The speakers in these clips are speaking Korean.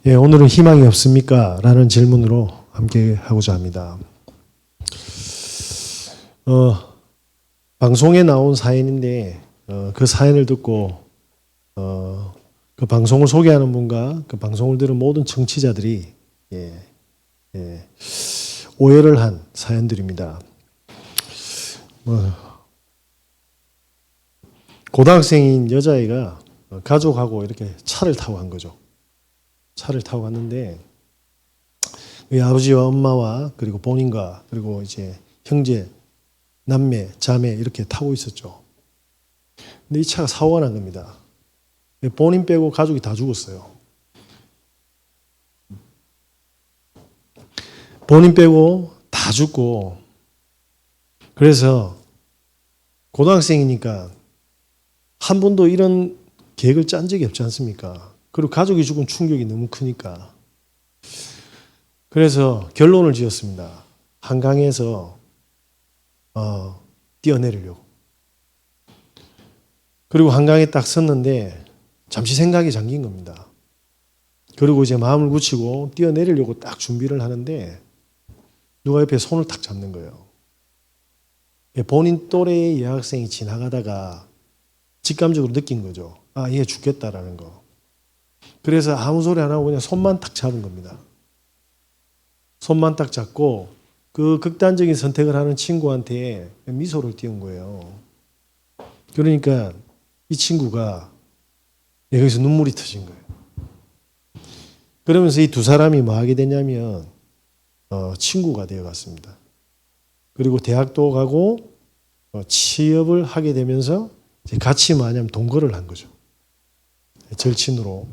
예, 오늘은 희망이 없습니까? 라는 질문으로 함께 하고자 합니다. 방송에 나온 사연인데 그 사연을 듣고 그 방송을 소개하는 분과 그 방송을 들은 모든 청취자들이 오해를 한 사연들입니다. 고등학생인 여자애가 가족하고 이렇게 차를 타고 간 거죠. 차를 타고 갔는데 아버지와 엄마와 그리고 본인과 그리고 이제 형제, 남매, 자매 이렇게 타고 있었죠. 근데 이 차가 사고가 난 겁니다. 본인 빼고 가족이 다 죽었어요. 본인 빼고 다 죽고, 그래서 고등학생이니까 한 번도 이런 계획을 짠 적이 없지 않습니까? 그리고 가족이 죽은 충격이 너무 크니까. 그래서 결론을 지었습니다. 한강에서 뛰어내리려고. 그리고 한강에 딱 섰는데 잠시 생각이 잠긴 겁니다. 그리고 이제 마음을 굳히고 뛰어내리려고 딱 준비를 하는데 누가 옆에 손을 탁 잡는 거예요. 본인 또래의 여학생이 지나가다가 직감적으로 느낀 거죠. 아, 얘 죽겠다라는 거. 그래서 아무 소리 안 하고 그냥 손만 탁 잡은 겁니다. 손만 딱 잡고 그 극단적인 선택을 하는 친구한테 미소를 띄운 거예요. 그러니까 이 친구가 여기서 눈물이 터진 거예요. 그러면서 이 두 사람이 뭐 하게 되냐면 친구가 되어갔습니다. 그리고 대학도 가고 취업을 하게 되면서 이제 같이 뭐냐면 동거를 한 거죠. 절친으로.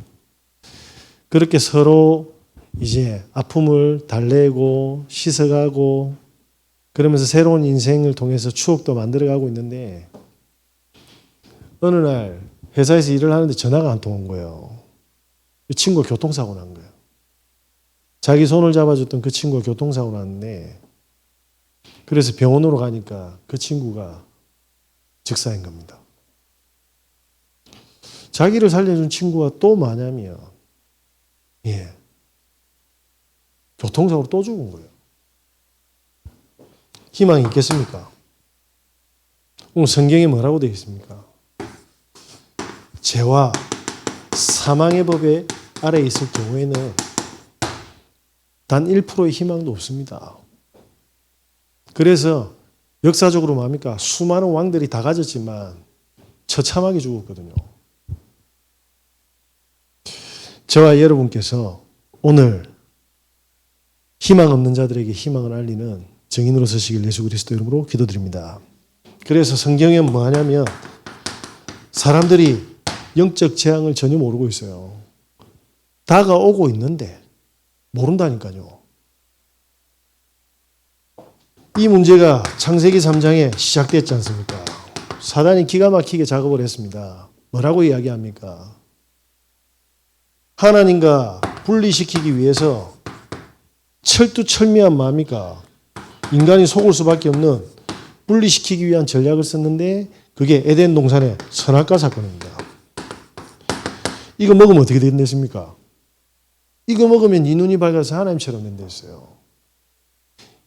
그렇게 서로 이제 아픔을 달래고 씻어가고 그러면서 새로운 인생을 통해서 추억도 만들어가고 있는데 어느 날 회사에서 일을 하는데 전화가 한 통 온 거예요. 이 친구가 교통사고 난 거예요. 자기 손을 잡아줬던 그 친구가 교통사고 났는데 그래서 병원으로 가니까 그 친구가 즉사인 겁니다. 자기를 살려준 친구가 또 뭐냐면 교통사고로 또 죽은 거예요. 희망이 있겠습니까? 오늘 성경에 뭐라고 되어 있습니까? 죄와 사망의 법에 아래에 있을 경우에는 단 1%의 희망도 없습니다. 그래서 역사적으로 뭡니까? 수많은 왕들이 다 가졌지만 처참하게 죽었거든요. 저와 여러분께서 오늘 희망 없는 자들에게 희망을 알리는 증인으로 서시길 예수 그리스도 이름으로 기도드립니다. 그래서 성경에 뭐 하냐면 사람들이 영적 재앙을 전혀 모르고 있어요. 다가오고 있는데 모른다니까요. 이 문제가 창세기 3장에 시작됐지 않습니까? 사단이 기가 막히게 작업을 했습니다. 뭐라고 이야기합니까? 하나님과 분리시키기 위해서 철두철미한 뭡니까? 인간이 속을 수밖에 없는 분리시키기 위한 전략을 썼는데 그게 에덴 동산의 선악과 사건입니다. 이거 먹으면 어떻게 된댔습니까? 이거 먹으면 네 눈이 밝아서 하나님처럼 된다 했어요.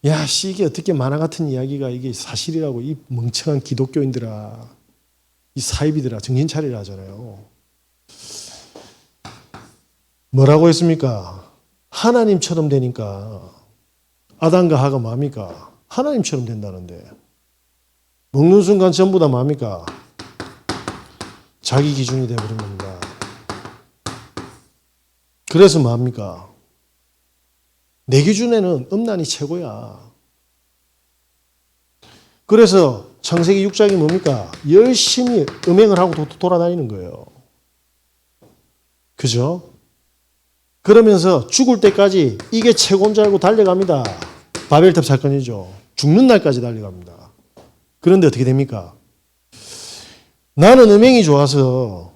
야, 이게 어떻게 만화 같은 이야기가 이게 사실이라고 이 멍청한 기독교인들아, 이 사이비들아 정신 차리라 하잖아요. 뭐라고 했습니까? 하나님처럼 되니까 아담과 하가 뭡니까? 하나님처럼 된다는데 먹는 순간 전부 다 뭡니까? 자기 기준이 되어버린 겁니다. 그래서 뭡니까? 내 기준에는 음란이 최고야. 그래서 창세기 6장이 뭡니까? 열심히 음행을 하고 돌아다니는 거예요. 그죠? 그러면서 죽을 때까지 이게 최고인 줄 알고 달려갑니다. 바벨탑 사건이죠. 죽는 날까지 달려갑니다. 그런데 어떻게 됩니까? 나는 음행이 좋아서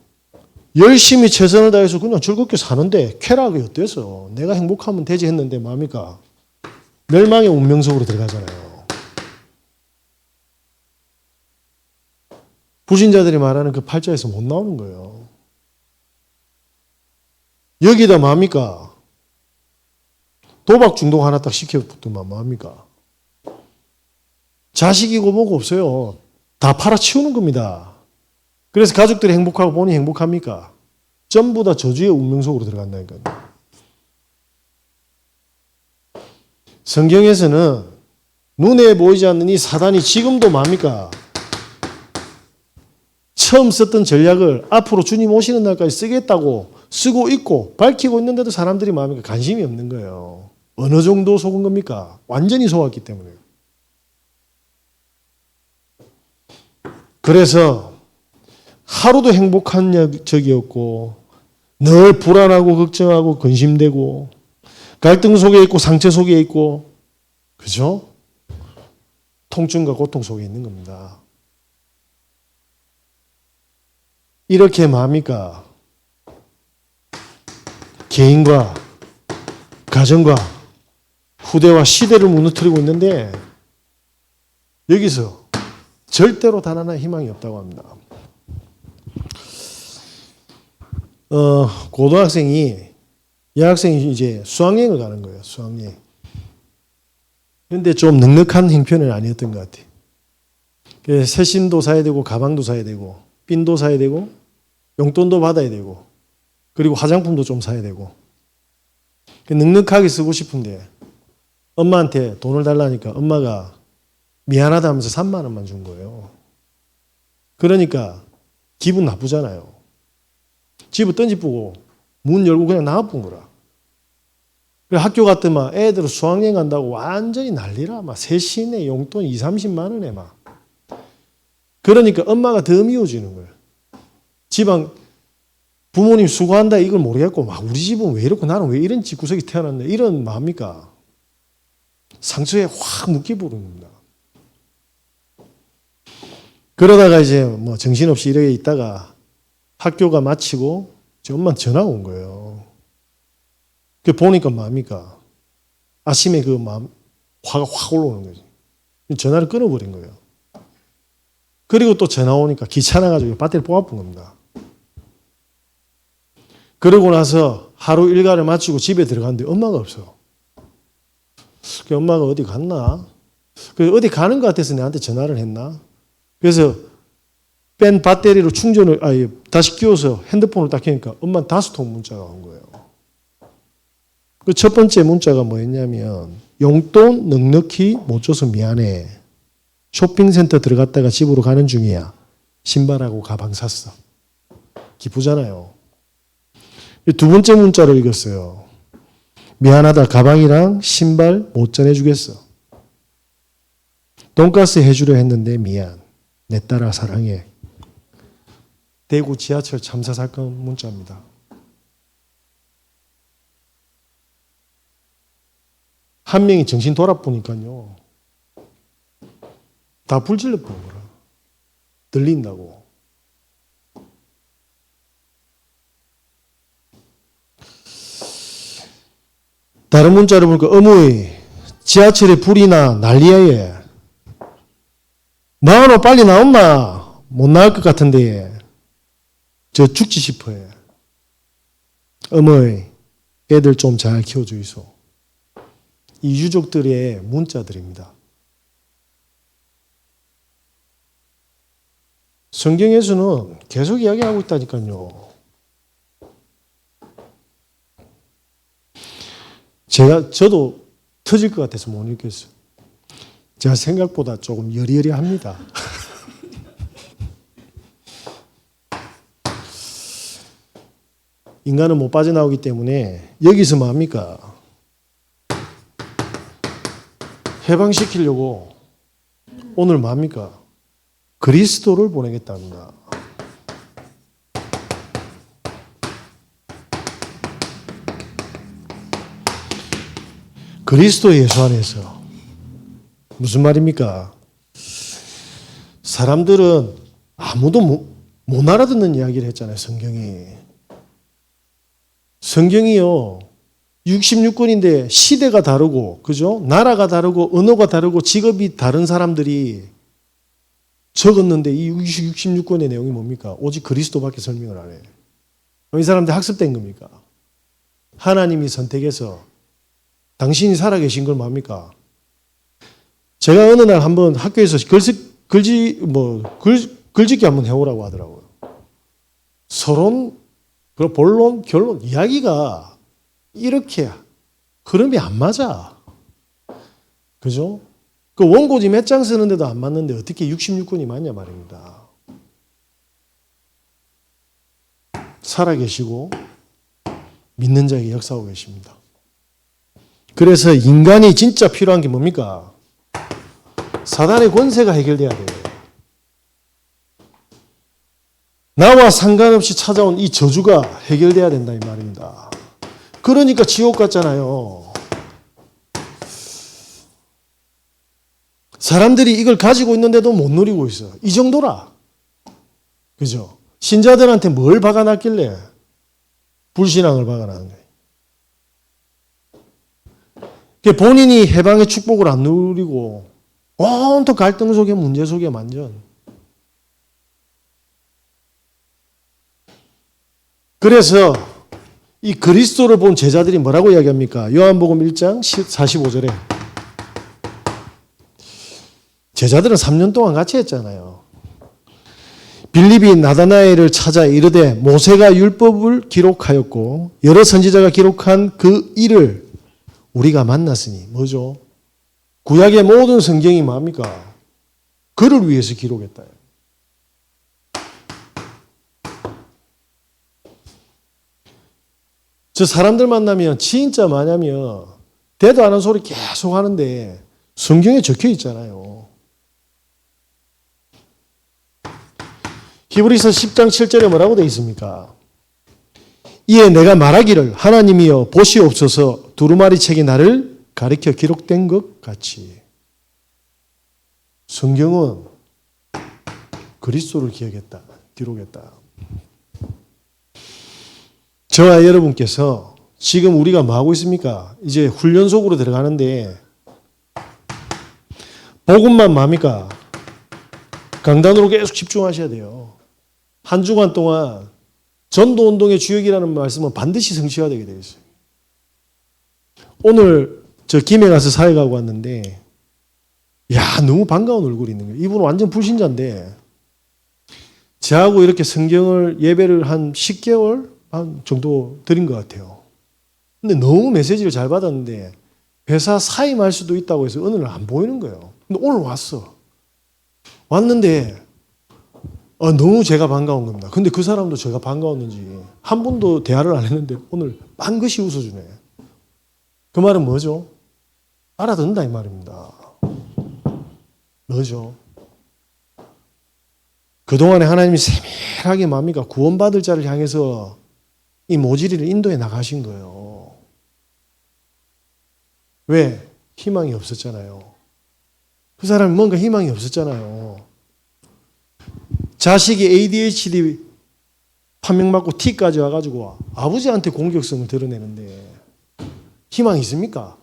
열심히 최선을 다해서 그냥 즐겁게 사는데 쾌락이 어때서 내가 행복하면 되지 했는데 뭡니까? 멸망의 운명 속으로 들어가잖아요. 불신자들이 말하는 그 팔자에서 못 나오는 거예요. 여기다 뭡니까? 도박 중독 하나 딱 시켜붙으면 뭐합니까? 자식이고 뭐고 없어요. 다 팔아치우는 겁니다. 그래서 가족들이 행복하고 본인이 행복합니까? 전부 다 저주의 운명 속으로 들어간다니까요. 성경에서는 눈에 보이지 않는 이 사단이 지금도 뭡니까? 처음 썼던 전략을 앞으로 주님 오시는 날까지 쓰겠다고 쓰고 있고 밝히고 있는데도 사람들이 뭡니까? 관심이 없는 거예요. 어느 정도 속은 겁니까? 완전히 속았기 때문에. 그래서 하루도 행복한 적이 없고 늘 불안하고 걱정하고 근심되고 갈등 속에 있고 상처 속에 있고 그죠? 통증과 고통 속에 있는 겁니다. 이렇게 뭡니까? 개인과 가정과 후대와 시대를 무너뜨리고 있는데 여기서 절대로 단 하나의 희망이 없다고 합니다. 여학생이 이제 수학여행을 가는 거예요. 수학여행. 그런데 좀 넉넉한 형편은 아니었던 것 같아요. 그래서 새신도 사야 되고 가방도 사야 되고 핀도 사야 되고 용돈도 받아야 되고 그리고 화장품도 좀 사야 되고 넉넉하게 쓰고 싶은데 엄마한테 돈을 달라니까 엄마가 미안하다 하면서 3만 원만 준 거예요. 그러니까 기분 나쁘잖아요. 집을 던지고 문 열고 그냥 나와본 거라. 그래 학교 갔더만 애들 수학여행 간다고 완전히 난리라. 막 새신에 용돈 2, 30만 원에 막. 그러니까 엄마가 더 미워지는 거예요. 집안 부모님 수고한다 이걸 모르겠고 막 우리 집은 왜 이렇고 나는 왜 이런 집구석에 태어났나 이런 마음입니까? 상처에 확 묶여버리는 겁니다. 그러다가 이제 뭐 정신없이 이렇게 있다가 학교가 마치고 엄마한테 전화가 온 거예요. 그 보니까 뭡니까? 아침에 그 마음 화가 확 올라오는 거지. 전화를 끊어버린 거예요. 그리고 또 전화 오니까 귀찮아가지고 배터리 뽑아본 겁니다. 그러고 나서 하루 일과를 마치고 집에 들어갔는데 엄마가 없어. 엄마가 어디 갔나? 어디 가는 것 같아서 내한테 전화를 했나? 그래서 뺀 배터리로 다시 끼워서 핸드폰을 딱 켜니까 엄마 5통 문자가 온 거예요. 그 첫 번째 문자가 뭐였냐면 용돈 넉넉히 못 줘서 미안해. 쇼핑센터 들어갔다가 집으로 가는 중이야. 신발하고 가방 샀어. 기쁘잖아요. 두 번째 문자를 읽었어요. 미안하다. 가방이랑 신발 못 전해주겠어. 돈가스 해주려 했는데 미안. 내 딸아 사랑해. 대구 지하철 참사 사건 문자입니다. 한 명이 정신 돌아보니까요. 다 불질러 보는 거라. 들린다고. 다른 문자를 보니까 어머니 지하철에 불이 나 난리야 얘. 나오나 빨리 나온나 못 나올 것 같은데 저 죽지 싶어 해. 어머니 애들 좀 잘 키워주이소. 이 유족들의 문자들입니다. 성경에서는 계속 이야기하고 있다니까요. 저도 터질 것 같아서 못 읽겠어요. 제가 생각보다 조금 여리여리합니다. 인간은 못 빠져나오기 때문에 여기서 뭡니까? 해방시키려고 오늘 뭡니까? 그리스도를 보내겠답니다. 그리스도 예수 안에서 무슨 말입니까? 사람들은 아무도 못 알아듣는 이야기를 했잖아요. 성경이요. 66권인데 시대가 다르고 그죠? 나라가 다르고 언어가 다르고 직업이 다른 사람들이 적었는데 이 66권의 내용이 뭡니까? 오직 그리스도밖에 설명을 안 해요. 이 사람들 학습된 겁니까? 하나님이 선택해서 당신이 살아계신 걸 뭡니까? 제가 어느 날 한번 학교에서 글짓기 한번 해오라고 하더라고요. 서론, 본론, 결론, 이야기가 이렇게 흐름이 안 맞아. 그죠? 그 원고지 몇 장 쓰는데도 안 맞는데 어떻게 66권이 맞냐 말입니다. 살아계시고 믿는 자에게 역사하고 계십니다. 그래서 인간이 진짜 필요한 게 뭡니까? 사단의 권세가 해결돼야 돼요. 나와 상관없이 찾아온 이 저주가 해결돼야 된다 이 말입니다. 그러니까 지옥 같잖아요. 사람들이 이걸 가지고 있는데도 못 누리고 있어. 이 정도라. 그죠? 신자들한테 뭘 박아놨길래 불신앙을 박아놨는 거예요. 본인이 해방의 축복을 안 누리고 온통 갈등 속에 문제 속에 만전. 그래서 이 그리스도를 본 제자들이 뭐라고 이야기합니까? 요한복음 1장 45절에 제자들은 3년 동안 같이 했잖아요. 빌립이 나다나엘을 찾아 이르되 모세가 율법을 기록하였고 여러 선지자가 기록한 그 일을 우리가 만났으니 뭐죠? 구약의 모든 성경이 뭡니까? 그를 위해서 기록했다. 저 사람들 만나면 진짜 뭐냐면 대도 안 하는 소리 계속 하는데 성경에 적혀 있잖아요. 히브리서 10장 7절에 뭐라고 되어 있습니까? 이에 내가 말하기를 하나님이여 보시옵소서 두루마리 책이 나를 가리켜 기록된 것 같이. 성경은 그리스도를 기록했다. 저와 여러분께서 지금 우리가 뭐 하고 있습니까? 이제 훈련속으로 들어가는데 복음만 뭡니까? 강단으로 계속 집중하셔야 돼요. 한 주간 동안 전도운동의 주역이라는 말씀은 반드시 성취해야 되게 되어 있어요. 오늘 저 김해 가서 사회 가고 왔는데 야 너무 반가운 얼굴이 있는 거예요. 이분은 완전 불신자인데 저하고 이렇게 성경을 예배를 한 10개월 한 정도 드린 것 같아요. 근데 너무 메시지를 잘 받았는데 회사 사임할 수도 있다고 해서 어느 날 안 보이는 거예요. 근데 오늘 왔는데 너무 제가 반가운 겁니다. 근데 그 사람도 제가 반가웠는지 한 번도 대화를 안 했는데 오늘 빵긋이 웃어주네. 그 말은 뭐죠? 알아듣는다 이 말입니다. 뭐죠? 그동안에 하나님이 세밀하게 뭡니까? 구원받을 자를 향해서 이 모질이를 인도해 나가신 거예요. 왜? 희망이 없었잖아요. 그 사람은 뭔가 희망이 없었잖아요. 자식이 ADHD 판명받고 T까지 와가지고 아버지한테 공격성을 드러내는데 희망이 있습니까?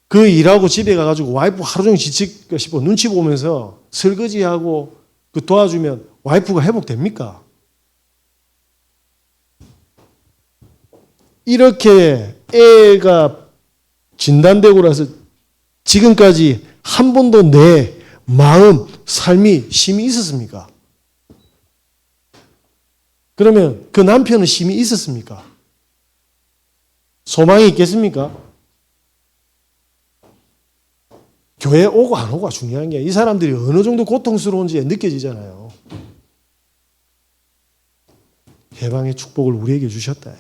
그 일하고 집에 가가지고 와이프 하루 종일 지칠까 싶어 눈치 보면서 설거지하고 그 도와주면 와이프가 회복됩니까? 이렇게 애가 진단되고 나서 지금까지 한 번도 내 마음, 삶이 심이 있었습니까? 그러면 그 남편은 심이 있었습니까? 소망이 있겠습니까? 교회 오고 안 오고가 중요한 게 이 사람들이 어느 정도 고통스러운지 느껴지잖아요. 해방의 축복을 우리에게 주셨다.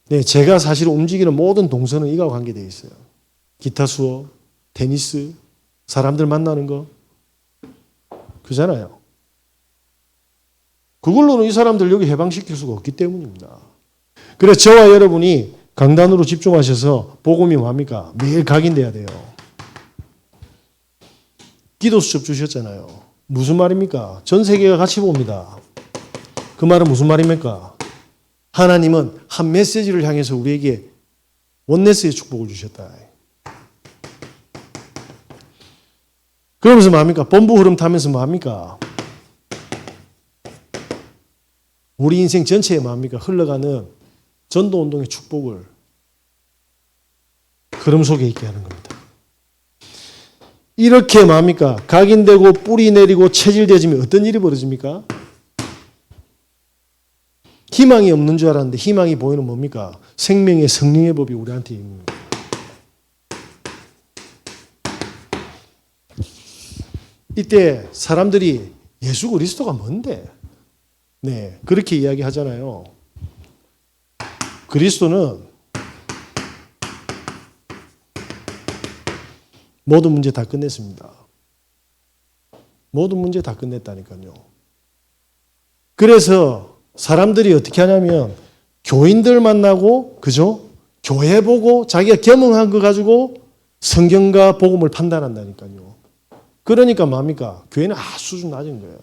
네, 제가 사실 움직이는 모든 동선은 이거와 관계되어 있어요. 기타 수업, 테니스, 사람들 만나는 거. 그잖아요. 그걸로는 이 사람들 여기 해방시킬 수가 없기 때문입니다. 그래서 저와 여러분이 강단으로 집중하셔서 복음이 뭡니까? 매일 각인돼야 돼요. 기도 수첩 주셨잖아요. 무슨 말입니까? 전 세계가 같이 봅니다. 그 말은 무슨 말입니까? 하나님은 한 메시지를 향해서 우리에게 원네스의 축복을 주셨다. 그러면서 뭐합니까? 본부 흐름 타면서 뭐합니까? 우리 인생 전체에 뭐합니까? 흘러가는 전도운동의 축복을 흐름 속에 있게 하는 겁니다. 이렇게 뭡니까? 각인되고 뿌리 내리고 체질되어지면 어떤 일이 벌어집니까? 희망이 없는 줄 알았는데 희망이 보이는 뭡니까? 생명의 성령의 법이 우리한테 있는 겁니다. 이때 사람들이 예수 그리스도가 뭔데? 네, 그렇게 이야기하잖아요. 그리스도는 모든 문제 다 끝냈습니다. 모든 문제 다 끝냈다니까요. 그래서 사람들이 어떻게 하냐면 교인들 만나고, 그죠? 교회 보고 자기가 경험한 거 가지고 성경과 복음을 판단한다니까요. 그러니까 뭡니까? 교회는 수준 낮은 거예요.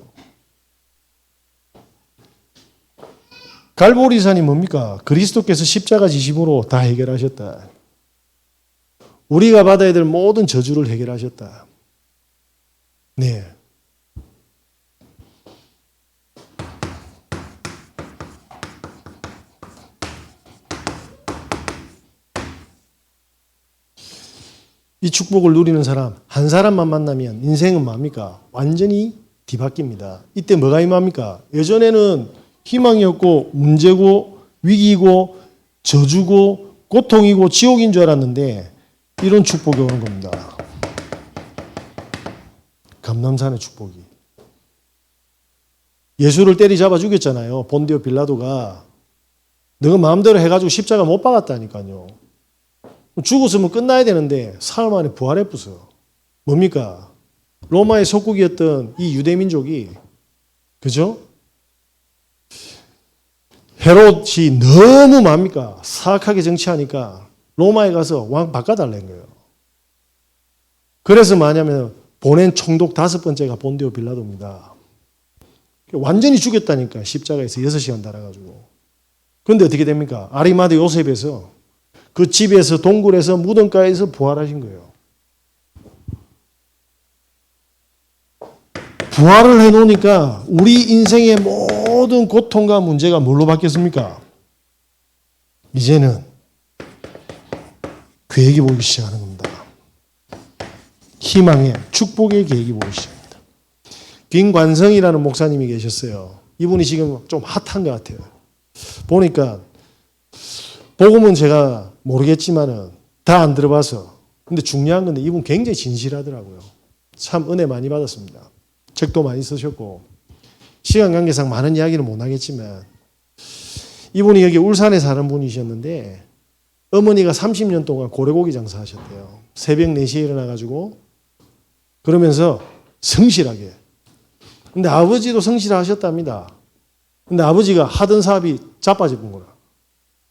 갈보리산이 뭡니까? 그리스도께서 십자가 지심으로 다 해결하셨다. 우리가 받아야 될 모든 저주를 해결하셨다. 네. 이 축복을 누리는 사람, 한 사람만 만나면 인생은 뭡니까? 완전히 뒤바뀝니다. 이때 뭐가 임합니까? 예전에는 희망이 없고 문제고 위기고 저주고 고통이고 지옥인 줄 알았는데 이런 축복이 오는 겁니다. 감람산의 축복이. 예수를 때리잡아 죽였잖아요. 본디오 빌라도가. 너가 마음대로 해가지고 십자가 못 박았다니까요. 죽었으면 끝나야 되는데 사흘 만에 부활해 부서. 뭡니까? 로마의 속국이었던 이 유대민족이, 그죠? 헤롯이 너무 뭡니까? 사악하게 정치하니까 로마에 가서 왕 바꿔달라는 거예요. 그래서 뭐냐면 보낸 총독 5번째가 본디오 빌라도입니다. 완전히 죽였다니까. 십자가에서 6시간 달아가지고. 그런데 어떻게 됩니까? 아리마대 요셉에서 그 집에서 동굴에서 무덤가에서 부활하신 거예요. 부활을 해놓으니까 우리 인생의 모든 고통과 문제가 뭘로 바뀌었습니까? 이제는 계획이 보이기 시작하는 겁니다. 희망의 축복의 계획이 보이기 시작합니다. 김관성이라는 목사님이 계셨어요. 이분이 지금 좀 핫한 것 같아요. 보니까 복음은 제가 모르겠지만은 다 안 들어봐서. 근데 중요한 건데 이분 굉장히 진실하더라고요. 참 은혜 많이 받았습니다. 책도 많이 쓰셨고 시간 관계상 많은 이야기는 못 하겠지만 이분이 여기 울산에 사는 분이셨는데 어머니가 30년 동안 고래고기 장사하셨대요. 새벽 4시에 일어나가지고 그러면서 성실하게. 근데 아버지도 성실하셨답니다. 근데 아버지가 하던 사업이 자빠진 거라.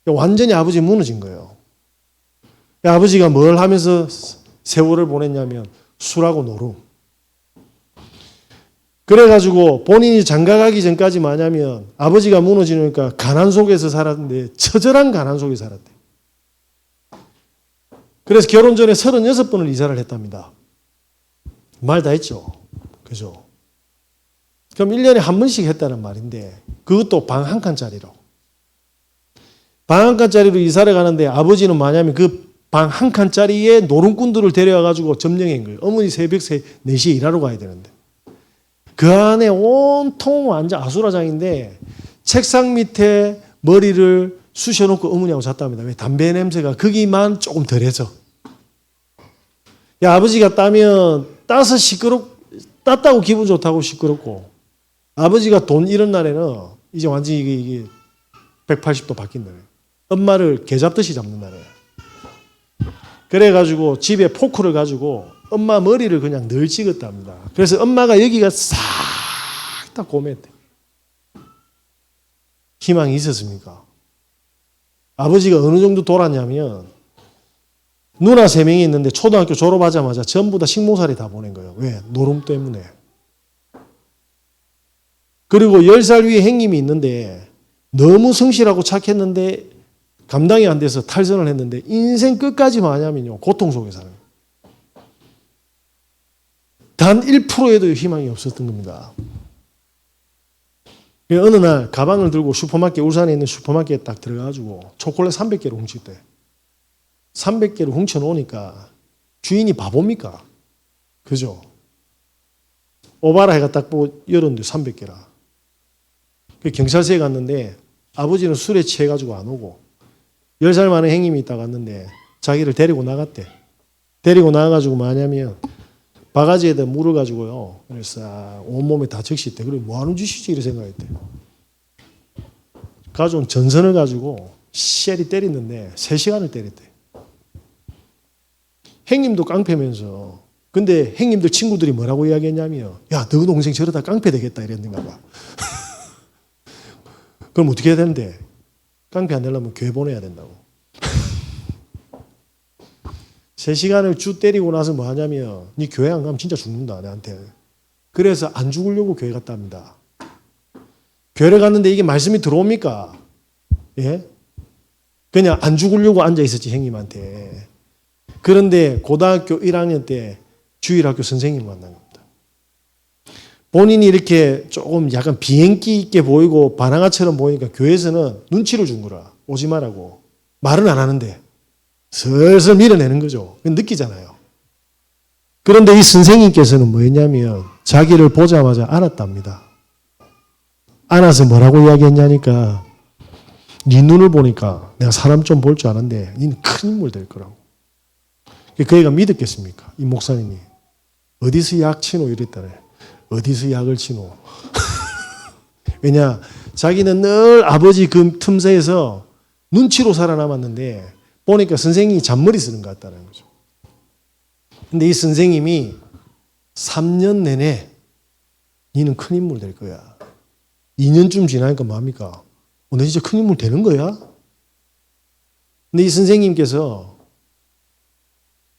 완전히 아버지 무너진 거예요. 아버지가 뭘 하면서 세월을 보냈냐면 술하고 노름. 그래가지고 본인이 장가가기 전까지 뭐냐면 아버지가 무너지니까 가난 속에서 살았는데 처절한 가난 속에 살았대. 그래서 결혼 전에 36번을 이사를 했답니다. 말 다 했죠. 그죠? 그럼 1년에 한 번씩 했다는 말인데 그것도 방 한 칸짜리로. 방 한 칸짜리로 이사를 가는데 아버지는 뭐냐면 그 방 한 칸짜리에 노름꾼들을 데려와가지고 점령한 거예요. 어머니 새벽 4시에 일하러 가야 되는데. 그 안에 온통 완전 아수라장인데 책상 밑에 머리를 쑤셔놓고 어머니하고 잤답니다. 왜? 담배 냄새가 거기만 조금 덜해서. 야, 아버지가 따면 따서 땄다고 기분 좋다고 시끄럽고 아버지가 돈 잃은 날에는 이제 완전히 이게 180도 바뀐다. 엄마를 개 잡듯이 잡는 날이에요. 그래가지고 집에 포크를 가지고 엄마 머리를 그냥 늘 찍었답니다. 그래서 엄마가 여기가 싹 다 고매했대. 희망이 있었습니까? 아버지가 어느 정도 돌았냐면 누나 3명이 있는데 초등학교 졸업하자마자 전부 다 식모살이 다 보낸 거예요. 왜? 노름 때문에. 그리고 10살 위에 형님이 있는데 너무 성실하고 착했는데 감당이 안 돼서 탈선을 했는데 인생 끝까지 뭐냐면요. 고통 속에 사는 거예요. 단 1%에도 희망이 없었던 겁니다. 어느 날 가방을 들고 슈퍼마켓, 울산에 있는 슈퍼마켓에 딱 들어가가지고 초콜릿 300개를 훔쳤대. 300개를 훔쳐놓으니까 주인이 바보입니까? 그죠? 오바라 해가 딱 보고 열었는데 300개라. 경찰서에 갔는데 아버지는 술에 취해가지고 안 오고 10살 많은 형님이 있다 갔는데 자기를 데리고 나갔대. 데리고 나가가지고 뭐하냐면 바가지에다 물을 가지고요. 그래서 온몸에 다 적시대. 그래 뭐 하는 짓이지? 이렇게 생각했대. 가져온 전선을 가지고 쉘이 때리는데 3시간을 때렸대. 형님도 깡패면서. 근데 형님들 친구들이 뭐라고 이야기했냐면 야, 너 동생 저러다 깡패 되겠다 이랬는가 봐. 그럼 어떻게 해야 되는데? 깡패 안 되려면 교회 보내야 된다고. 3시간을 쭉 때리고 나서 뭐 하냐면 니 교회 안 가면 진짜 죽는다 내한테. 그래서 안 죽으려고 교회 갔다 합니다. 교회를 갔는데 이게 말씀이 들어옵니까? 예? 그냥 안 죽으려고 앉아 있었지 형님한테. 그런데 고등학교 1학년 때 주일학교 선생님을 만난 겁니다. 본인이 이렇게 조금 약간 비행기 있게 보이고 바나나처럼 보이니까 교회에서는 눈치를 준 거라. 오지 말라고. 말은 안 하는데 슬슬 밀어내는 거죠. 느끼잖아요. 그런데 이 선생님께서는 뭐였냐면 자기를 보자마자 안았답니다. 안아서 뭐라고 이야기했냐니까 네 눈을 보니까 내가 사람 좀 볼 줄 아는데 너는 큰 인물 될 거라고. 그 애가 믿었겠습니까? 이 목사님이. 어디서 약 치노 이랬다네. 어디서 약을 치노. 왜냐 자기는 늘 아버지 그 틈새에서 눈치로 살아남았는데 보니까 선생님이 잔머리 쓰는 것 같다는 거죠. 근데 이 선생님이 3년 내내 너는 큰 인물 될 거야. 2년쯤 지나니까 뭐합니까? 너 진짜 큰 인물 되는 거야? 근데 이 선생님께서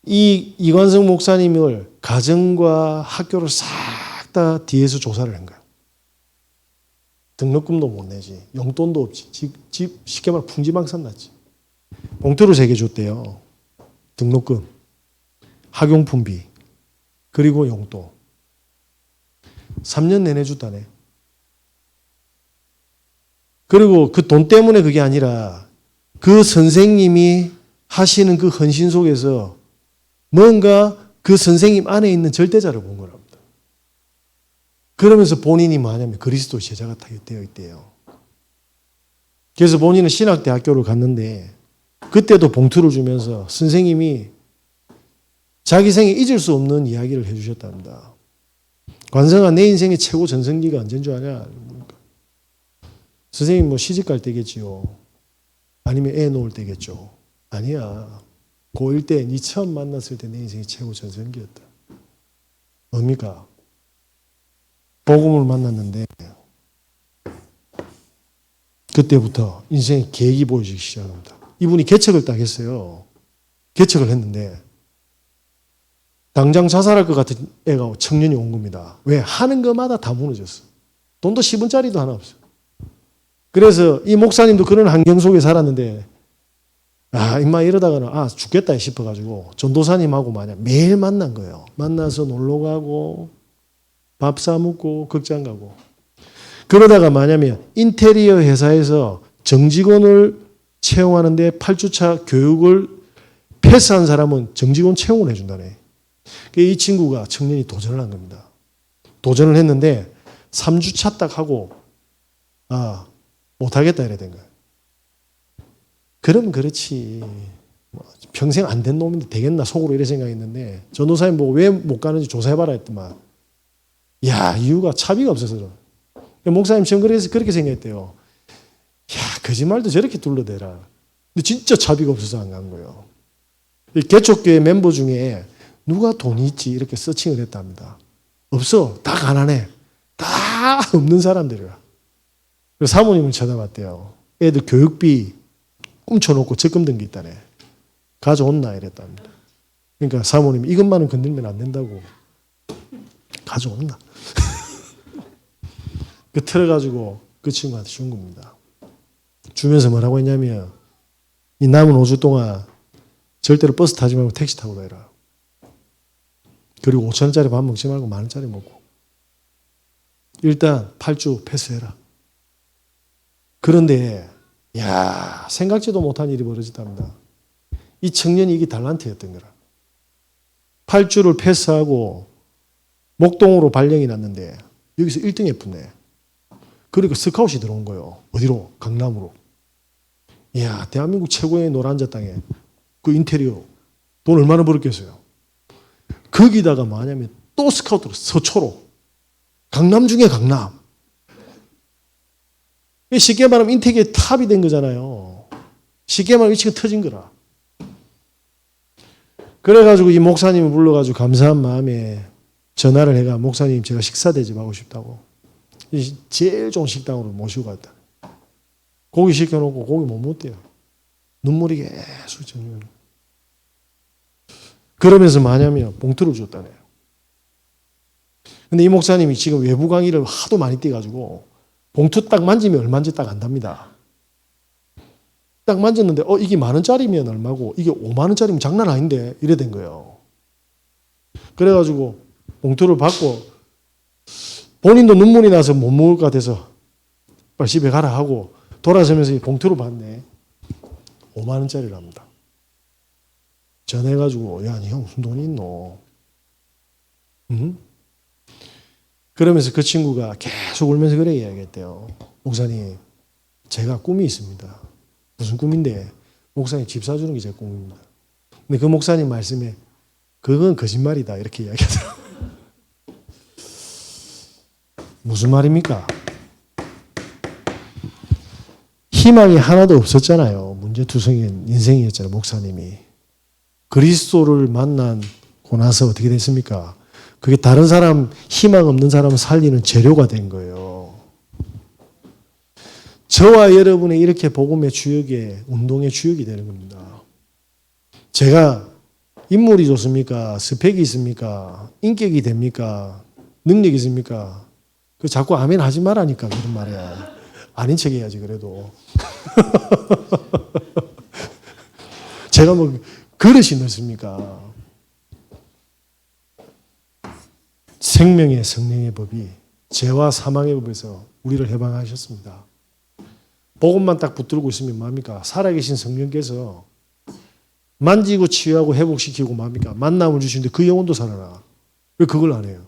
이 이관성 목사님을 가정과 학교를 싹 다 뒤에서 조사를 한 거야. 등록금도 못 내지. 용돈도 없지. 집 쉽게 말해 풍지망산 났지. 봉투를 3개 줬대요. 등록금, 학용품비, 그리고 용돈. 3년 내내 줬다네. 그리고 그 돈 때문에 그게 아니라 그 선생님이 하시는 그 헌신 속에서 뭔가 그 선생님 안에 있는 절대자를 본 거랍니다. 그러면서 본인이 뭐냐면 그리스도 제자가 되어 있대요. 그래서 본인은 신학대학교를 갔는데 그때도 봉투를 주면서 선생님이 자기 생에 잊을 수 없는 이야기를 해주셨답니다. 관성아, 내 인생의 최고 전성기가 언제인 줄 아냐? 선생님 뭐 시집 갈 때겠지요. 아니면 애 놓을 때겠죠. 아니야. 고1 때 니 처음 만났을 때 내 인생의 최고 전성기였다. 뭡니까? 복음을 만났는데 그때부터 인생의 계획이 보여지기 시작합니다. 이분이 개척을 딱 했어요. 개척을 했는데 당장 자살할 것 같은 애가 청년이 온 겁니다. 왜? 하는 것마다 다 무너졌어. 돈도 10원짜리도 하나 없어. 그래서 이 목사님도 그런 환경 속에 살았는데 임마 이러다가는 죽겠다 싶어가지고 전도사님하고 매일 만난 거예요. 만나서 놀러 가고 밥 사 먹고 극장 가고. 그러다가 뭐냐면 인테리어 회사에서 정직원을 채용하는데 8주차 교육을 패스한 사람은 정직원 채용을 해준다네. 이 친구가 청년이 도전을 한 겁니다. 도전을 했는데 3주차 딱 하고 못하겠다 이래 된 거예요. 그럼 그렇지. 평생 안 된 놈인데 되겠나 속으로 이래 생각했는데 전도사님 보고 왜 못 가는지 조사해봐라 했더만 이유가 차비가 없어서. 목사님 전 그렇게 생각했대요. 거짓말도 저렇게 둘러대라. 근데 진짜 차비가 없어서 안 간 거예요. 개척교회 멤버 중에 누가 돈이 있지 이렇게 서칭을 했답니다. 없어. 다 가난해. 다 없는 사람들이라. 그래서 사모님을 쳐다봤대요. 애들 교육비 훔쳐놓고 적금 든 게 있다네. 가져온나 이랬답니다. 그러니까 사모님이 이것만은 건들면 안 된다고. 가져온나. 그 틀어가지고 그 친구한테 준 겁니다. 주면서 뭐라고 했냐면 이 남은 5주 동안 절대로 버스 타지 말고 택시 타고 다니라. 그리고 5,000원짜리 밥 먹지 말고 10,000원짜리 먹고. 일단 8주 패스해라. 그런데 야, 생각지도 못한 일이 벌어졌답니다. 이 청년이 이게 달란트였던 거라. 8주를 패스하고 목동으로 발령이 났는데 여기서 1등 했네. 그러니까 스카웃이 들어온 거예요. 어디로? 강남으로. 이야, 대한민국 최고의 노란자 땅에 그 인테리어 돈 얼마나 벌었겠어요. 거기다가 뭐냐면 또 스카우트로 서초로. 강남 중에 강남. 쉽게 말하면 인테리어의 탑이 된 거잖아요. 쉽게 말하면 위치가 터진 거라. 그래가지고 이 목사님을 불러가지고 감사한 마음에 전화를 해가 목사님 제가 식사 대접하고 싶다고. 제일 좋은 식당으로 모시고 갔다. 고기 시켜놓고 고기 못 먹대요. 눈물이 계속 젖는. 그러면서 뭐냐면 봉투를 줬다네요. 근데 이 목사님이 지금 외부 강의를 하도 많이 떼가지고 봉투 딱 만지면 얼마인지 딱 안답니다. 딱 만졌는데 이게 10,000원짜리면 얼마고 이게 50,000원짜리면 장난 아닌데 이래 된 거예요. 그래가지고 봉투를 받고 본인도 눈물이 나서 못 먹을 것 같아서 빨리 집에 가라 하고 돌아서면서 이 봉투를 받네. 50,000원짜리랍니다. 전해가지고 야, 니 형 무슨 돈이 있노? 응? 그러면서 그 친구가 계속 울면서 그래 이야기했대요. 목사님, 제가 꿈이 있습니다. 무슨 꿈인데? 목사님 집 사주는 게 제 꿈입니다. 근데 그 목사님 말씀에 그건 거짓말이다 이렇게 이야기하더라고요. 무슨 말입니까? 희망이 하나도 없었잖아요. 문제투성이 인생이었잖아요. 목사님이. 그리스도를 만나고 나서 어떻게 됐습니까? 그게 다른 사람, 희망 없는 사람을 살리는 재료가 된 거예요. 저와 여러분의 이렇게 복음의 주역에, 운동의 주역이 되는 겁니다. 제가 인물이 좋습니까? 스펙이 있습니까? 인격이 됩니까? 능력이 있습니까? 그 자꾸 아멘 하지 말라니까 그런 말이야. 아닌 척 해야지 그래도. 제가 뭐 그릇이 넓습니까? 생명의 성령의 법이 죄와 사망의 법에서 우리를 해방하셨습니다. 복음만 딱 붙들고 있으면 뭐합니까? 살아계신 성령께서 만지고 치유하고 회복시키고 뭐합니까? 만남을 주시는데 그 영혼도 살아나. 왜 그걸 안 해요?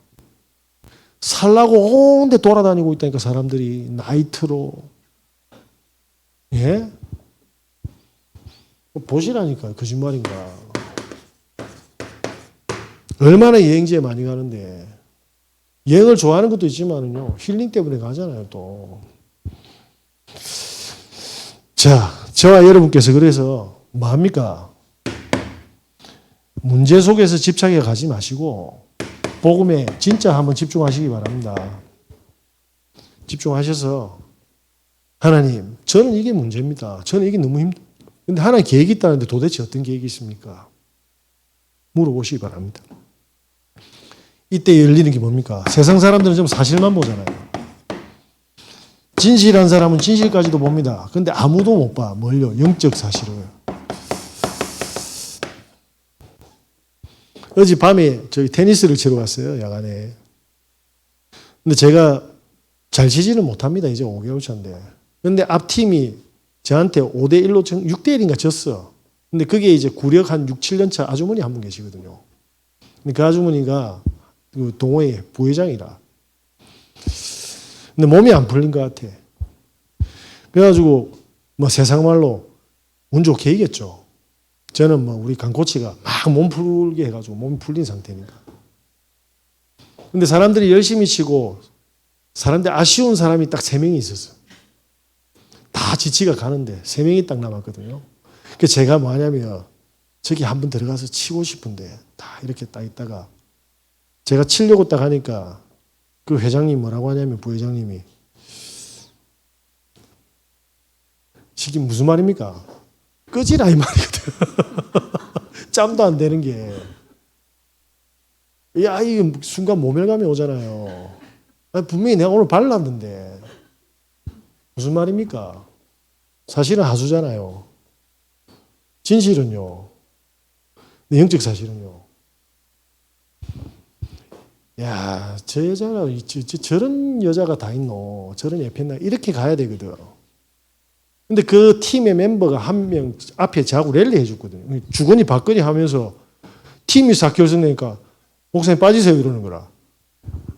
살라고 온데 돌아다니고 있다니까 사람들이 나이트로. 예? 보시라니까 거짓말인가. 얼마나 여행지에 많이 가는데 여행을 좋아하는 것도 있지만은요 힐링 때문에 가잖아요 또. 자, 저와 여러분께서 그래서 뭐합니까? 문제 속에서 집착해 가지 마시고 복음에 진짜 한번 집중하시기 바랍니다. 집중하셔서 하나님, 저는 이게 문제입니다. 저는 이게 너무 힘들어요. 근데 하나님 계획이 있다는데 도대체 어떤 계획이 있습니까? 물어보시기 바랍니다. 이때 열리는 게 뭡니까? 세상 사람들은 좀 사실만 보잖아요. 진실한 사람은 진실까지도 봅니다. 그런데 아무도 못 봐. 뭘요? 영적 사실을. 어젯밤에 저희 테니스를 치러 갔어요. 야간에. 근데 제가 잘 치지는 못합니다. 이제 5개월 차인데. 근데 앞팀이 저한테 5대1로 6대1인가 졌어. 근데 그게 이제 구력 한 6, 7년 차 아주머니 한 분 계시거든요. 근데 그 아주머니가 그 동호회 부회장이라. 근데 몸이 안 풀린 것 같아. 그래가지고 뭐 세상 말로 운 좋게 이겼죠. 저는 뭐 우리 강코치가 막 몸 풀게 해가지고 몸이 풀린 상태니까. 근데 사람들이 열심히 치고 사람들 아쉬운 사람이 딱 3명이 있었어. 다 지치가 가는데 3명이 딱 남았거든요. 그래서 제가 뭐 하냐면 저기 한번 들어가서 치고 싶은데 다 이렇게 딱 있다가 제가 치려고 딱 하니까 그 회장님 뭐라고 하냐면 부회장님이 이게 무슨 말입니까? 끄지라 이 말이거든. 짬도 안 되는 게. 야, 이게 순간 모멸감이 오잖아요. 분명히 내가 오늘 발랐는데 무슨 말입니까? 사실은 하수잖아요. 진실은요. 영적 사실은요. 야, 저 여자가 저런 여자가 다 있노. 저런 예편나 이렇게 가야 되거든. 근데 그 팀의 멤버가 한 명 앞에 자고 랠리 해줬거든요. 주거니 받거니 하면서 팀이 싹 결성되니까 목사님 빠지세요 이러는 거라.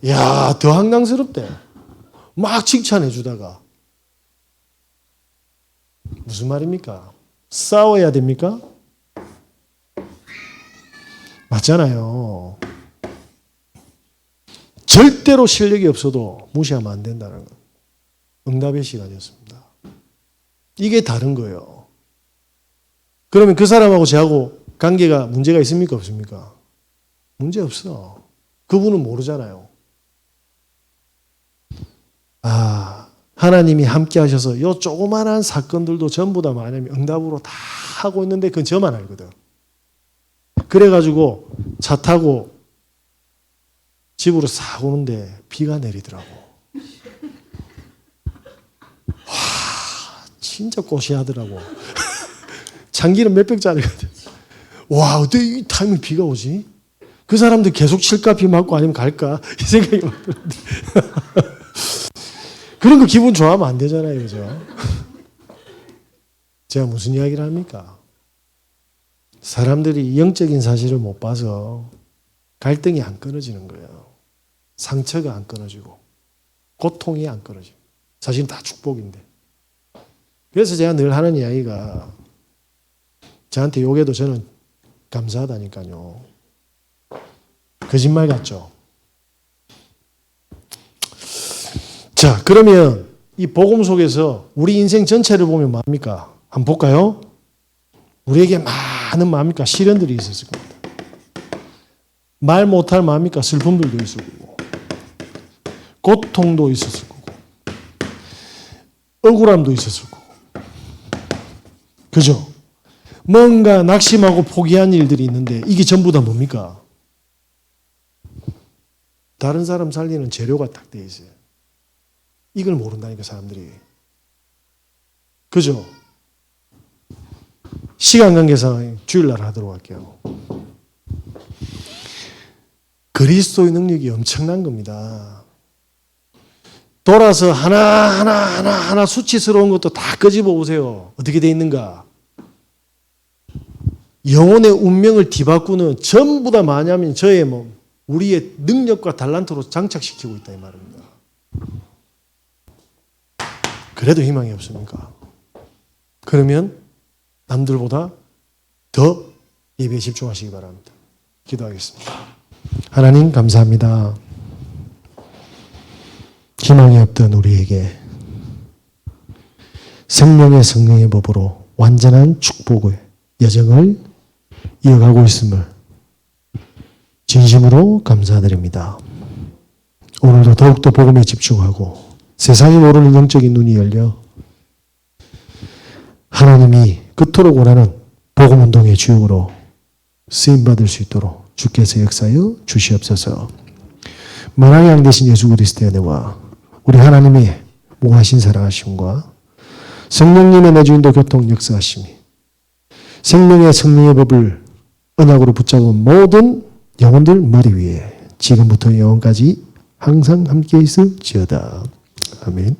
야, 더 황당스럽대. 막 칭찬해 주다가. 무슨 말입니까? 싸워야 됩니까? 맞잖아요. 절대로 실력이 없어도 무시하면 안 된다는 것. 응답의 시간이었습니다. 이게 다른 거예요. 그러면 그 사람하고 저하고 관계가 문제가 있습니까? 없습니까? 문제 없어. 그분은 모르잖아요. 하나님이 함께 하셔서 요 조그만한 사건들도 전부 다 만약에 응답으로 다 하고 있는데 그건 저만 알거든. 그래가지고 차 타고 집으로 싹 오는데 비가 내리더라고. 와, 진짜 고시하더라고. 장기는 몇백짜리거든. 와, 어떻게 이 타이밍 비가 오지? 그 사람들 계속 칠까 비 맞고 아니면 갈까? 이 생각이 막 드는데. 그런 거 기분 좋아하면 안 되잖아요. 그죠? 제가 무슨 이야기를 합니까? 사람들이 영적인 사실을 못 봐서 갈등이 안 끊어지는 거예요. 상처가 안 끊어지고 고통이 안 끊어지고 사실은 다 축복인데. 그래서 제가 늘 하는 이야기가 저한테 욕해도 저는 감사하다니까요. 거짓말 같죠? 자, 그러면 이 복음 속에서 우리 인생 전체를 보면 뭡니까? 한번 볼까요? 우리에게 많은 뭡니까? 시련들이 있었을 겁니다. 말 못할 뭡니까? 슬픔들도 있을 거고 고통도 있었을 거고 억울함도 있었을 거고 그죠? 뭔가 낙심하고 포기한 일들이 있는데 이게 전부 다 뭡니까? 다른 사람 살리는 재료가 딱 돼 있어요. 이걸 모른다니까 사람들이. 그죠? 시간 관계상 주일날 하도록 할게요. 그리스도의 능력이 엄청난 겁니다. 돌아서 하나 수치스러운 것도 다 끄집어 보세요. 어떻게 돼 있는가? 영혼의 운명을 뒤바꾸는 전부 다 뭐냐면 저의 우리의 능력과 달란트로 장착시키고 있다 이 말입니다. 그래도 희망이 없습니까? 그러면 남들보다 더 예배에 집중하시기 바랍니다. 기도하겠습니다. 하나님 감사합니다. 희망이 없던 우리에게 생명의 성령의 법으로 완전한 축복의 여정을 이어가고 있음을 진심으로 감사드립니다. 오늘도 더욱더 복음에 집중하고 세상이 모르는 영적인 눈이 열려 하나님이 그토록 원하는 복음운동의 주역으로 쓰임받을 수 있도록 주께서 역사하여 주시옵소서. 만왕의 양 되신 예수 그리스도의 은혜와 우리 하나님의 무하신 사랑하심과 성령님의 내주인도 교통 역사하심이 생명의 성령의 법을 언약으로 붙잡은 모든 영혼들 머리 위에 지금부터 영원까지 항상 함께 있을지어다. 아멘.